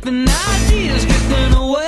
and ideas drifting away.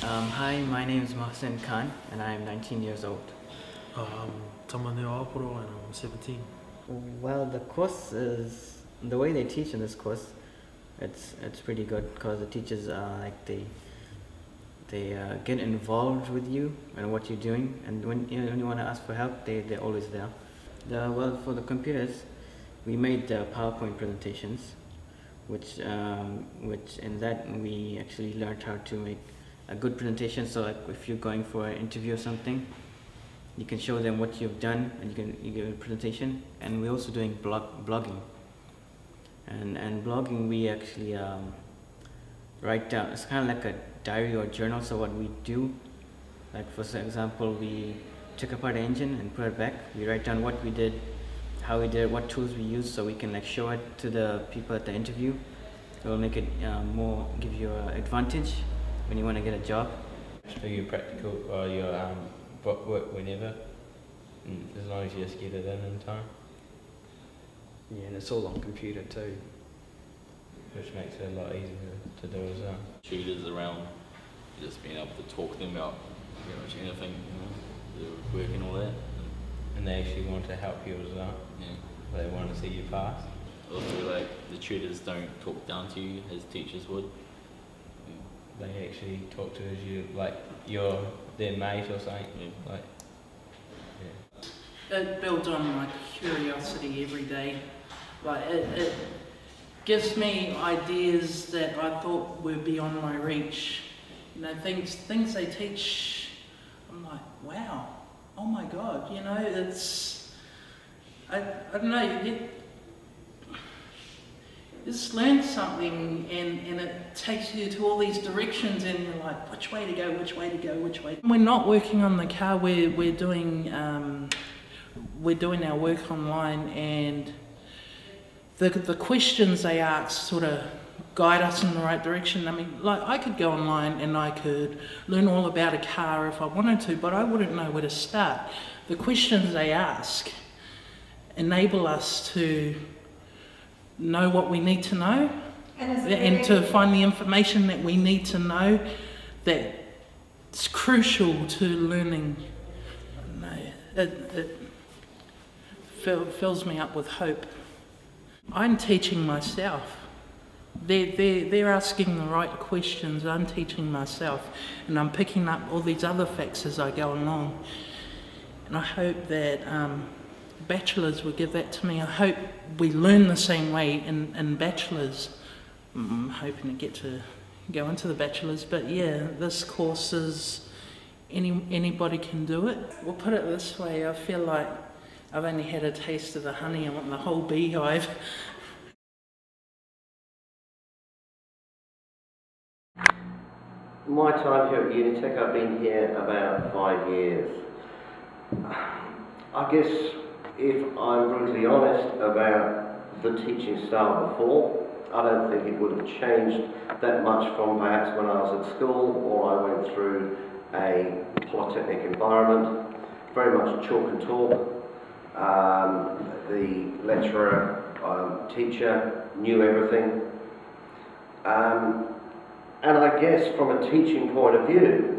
Hi, my name is Mohsen Khan and I am 19 years old. Tamaneo Apuro and I'm 17. Well, the course is, the way they teach in this course, it's pretty good because the teachers they get involved with you and what you're doing, and when you want to ask for help, they're always there. Well, for the computers, we made PowerPoint presentations, which in that we actually learned how to make a good presentation. So like if you're going for an interview or something, you can show them what you've done and you give a presentation. And we're also doing blogging. And blogging, we actually write down, it's kind of like a diary or journal. So what we do, like for example, we took apart the engine and put it back. We write down what we did, how we did it, what tools we used, so we can like show it to the people at the interview. It will make it give you an advantage when you want to get a job. Just do your practical or your work whenever, as long as you just get it in time. Yeah, and it's all on computer too. Which makes it a lot easier to do as well. Tutors around, just being able to talk to them about pretty much anything, their work and all that. And they actually want to help you as well. Yeah. They want to see you pass. Also, like, the tutors don't talk down to you as teachers would. They actually talk to you like you're their mate or something. Yeah. Like, yeah. It builds on my curiosity every day. Like it gives me ideas that I thought were beyond my reach. You know, things they teach, I'm like, wow, oh my God, you know, it's, I don't know, you just learn something and it takes you to all these directions and you're like, which way to go, which way to go, which way. We're not working on the car, we're doing our work online, and the questions they ask sort of guide us in the right direction. I mean, like, I could go online and I could learn all about a car if I wanted to, but I wouldn't know where to start. The questions they ask enable us to know what we need to know and to find the information that we need to know that's crucial to learning. It fills me up with hope. I'm teaching myself. They're asking the right questions. I'm teaching myself, and I'm picking up all these other facts as I go along. And I hope that bachelors will give that to me. I hope we learn the same way in bachelors. I'm hoping to get to go into the bachelors, but yeah, this course is anybody can do it. We'll put it this way, I feel like I've only had a taste of the honey. I want the whole beehive. My time here at Unitec, I've been here about 5 years. I guess if I'm brutally honest about the teaching style before, I don't think it would have changed that much from perhaps when I was at school or I went through a polytechnic environment. Very much chalk and talk. The lecturer teacher, knew everything. And I guess from a teaching point of view,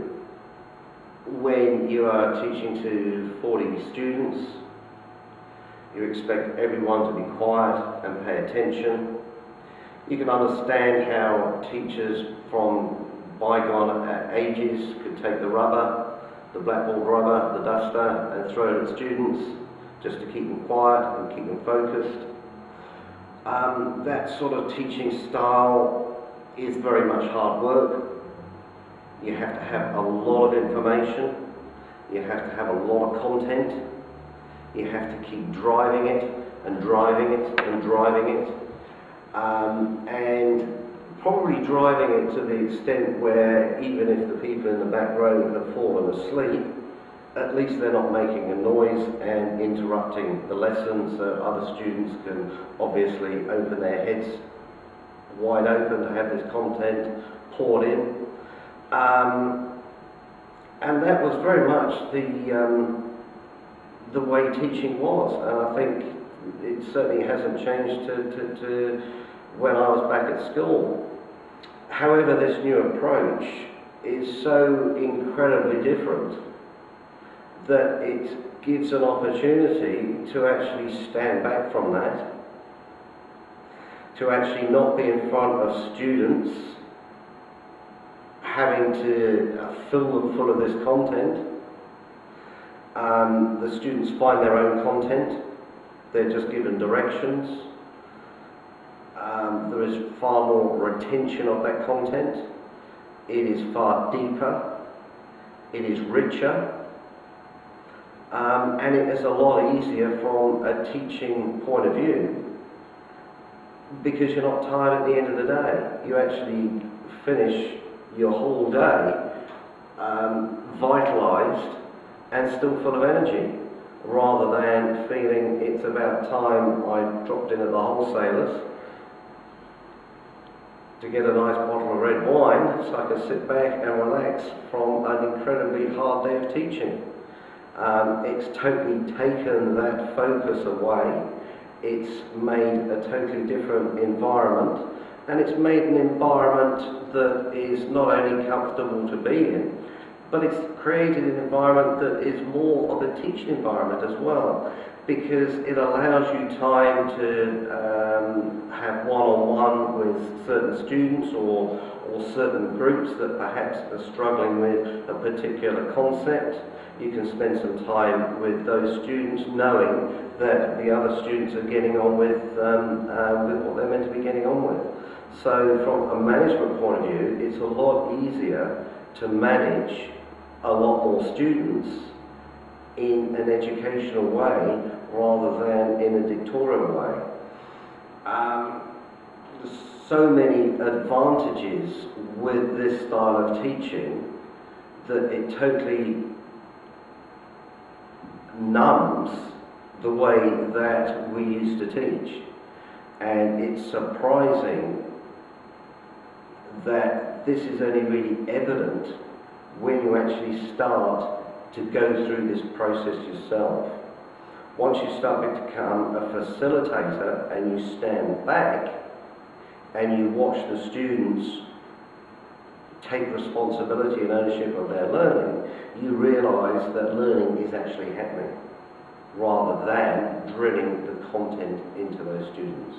when you are teaching to 40 students, you expect everyone to be quiet and pay attention. You can understand how teachers from bygone ages could take the rubber, the blackboard rubber, the duster, and throw it at students just to keep them quiet and keep them focused. That sort of teaching style is very much hard work. You have to have a lot of information. You have to have a lot of content. You have to keep driving it and driving it and driving it. And probably driving it to the extent where even if the people in the back row have fallen asleep, at least they're not making a noise and interrupting the lesson, so other students can obviously open their heads wide open to have this content poured in. And that was very much the way teaching was, and I think it certainly hasn't changed to when I was back at school. However, this new approach is so incredibly different that it gives an opportunity to actually stand back from that, to actually not be in front of students having to fill them full of this content. The students find their own content, they're just given directions. There is far more retention of that content. It is far deeper, it is richer, and it is a lot easier from a teaching point of view, because you're not tired at the end of the day. You actually finish your whole day vitalised and still full of energy, rather than feeling it's about time I dropped in at the wholesalers to get a nice bottle of red wine so I can sit back and relax from an incredibly hard day of teaching. It's totally taken that focus away. It's made a totally different environment, and it's made an environment that is not only comfortable to be in, but it's created an environment that is more of a teaching environment as well, because it allows you time to have one-on-one with certain students or certain groups that perhaps are struggling with a particular concept. You can spend some time with those students knowing that the other students are getting on with what they're meant to be getting on with. So from a management point of view, it's a lot easier to manage a lot more students in an educational way rather than in a dictatorial way. There's so many advantages with this style of teaching that it totally numbs the way that we used to teach. And it's surprising that this is only really evident when you actually start to go through this process yourself. Once you start to become a facilitator and you stand back and you watch the students take responsibility and ownership of their learning, you realise that learning is actually happening rather than drilling the content into those students.